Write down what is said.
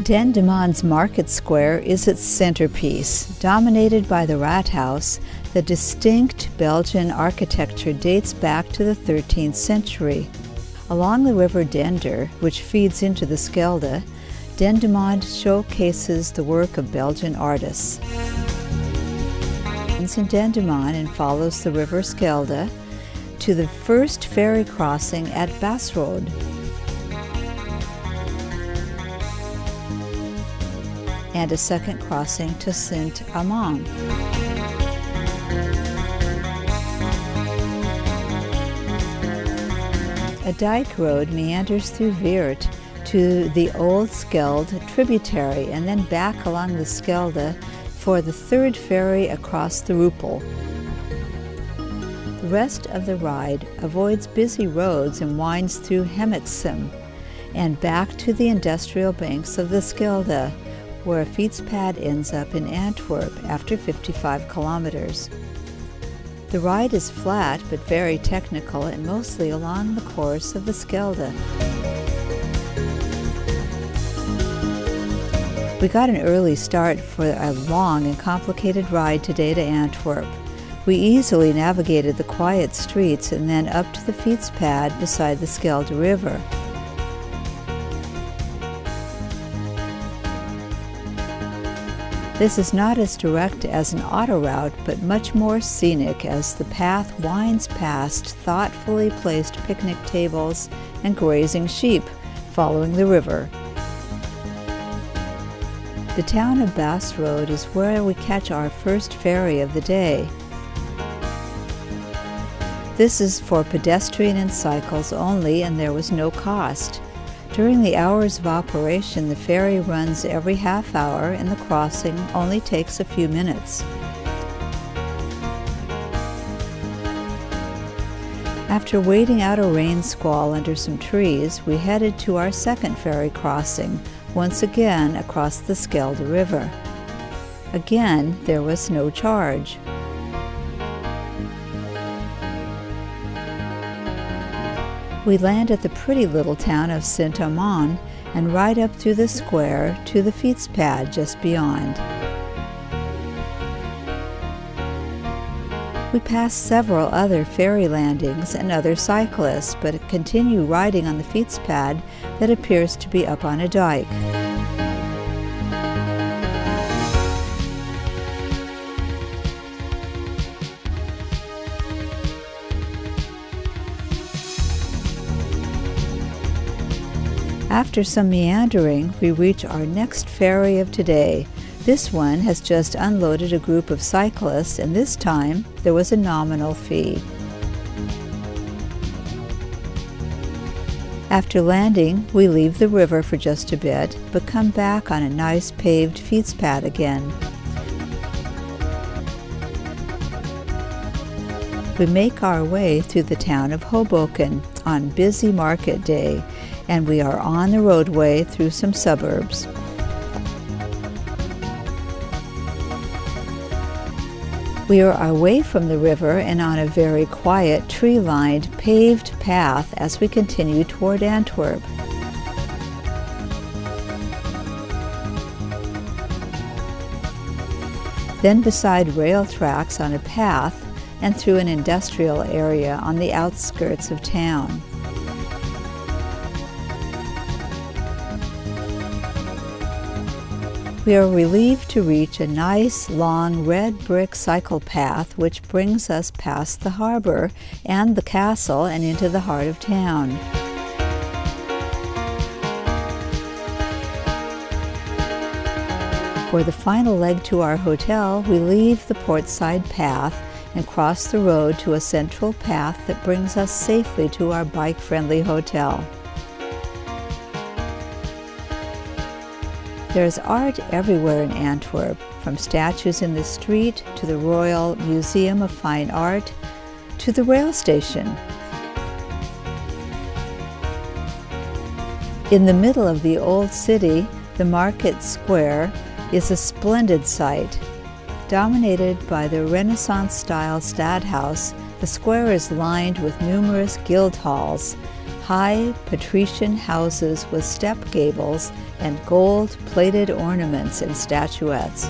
Dendermonde's market square is its centerpiece. Dominated by the Rathaus, the distinct Belgian architecture dates back to the 13th century. Along the river Dender, which feeds into the Schelde, Dendermonde showcases the work of Belgian artists. It's in Dendermonde and follows the river Schelde to the first ferry crossing at Basrode. And a second crossing to Saint-Amand. A dike road meanders through Weert to the Old Schelde tributary and then back along the Schelde for the third ferry across the Ruppel. The rest of the ride avoids busy roads and winds through Hemixem and back to the industrial banks of the Schelde, where a fietspad ends up in Antwerp after 55 kilometers. The ride is flat but very technical and mostly along the course of the Schelde. We got an early start for a long and complicated ride today to Antwerp. We easily navigated the quiet streets and then up to the fietspad beside the Schelde River. This is not as direct as an auto route, but much more scenic as the path winds past thoughtfully placed picnic tables and grazing sheep following the river. The town of Basrode is where we catch our first ferry of the day. This is for pedestrian and cycles only, and there was no cost. During the hours of operation, the ferry runs every half hour and the crossing only takes a few minutes. After waiting out a rain squall under some trees, we headed to our second ferry crossing, once again across the Schelde River. Again, there was no charge. We land at the pretty little town of Saint-Amand and ride up through the square to the fietspad just beyond. We pass several other ferry landings and other cyclists, but continue riding on the fietspad that appears to be up on a dike. After some meandering, we reach our next ferry of today. This one has just unloaded a group of cyclists, and this time there was a nominal fee. After landing, we leave the river for just a bit, but come back on a nice paved fietspad again. We make our way through the town of Hoboken on busy market day, and we are on the roadway through some suburbs. We are away from the river and on a very quiet, tree-lined, paved path as we continue toward Antwerp. Then beside rail tracks on a path and through an industrial area on the outskirts of town. We are relieved to reach a nice, long, red brick cycle path which brings us past the harbor and the castle and into the heart of town. For the final leg to our hotel, we leave the portside path and cross the road to a central path that brings us safely to our bike-friendly hotel. There's art everywhere in Antwerp, from statues in the street to the Royal Museum of Fine Art to the rail station. In the middle of the old city, the market square is a splendid sight. Dominated by the Renaissance-style Stadthaus, The square is lined with numerous guild halls, high patrician houses with step gables and gold-plated ornaments and statuettes.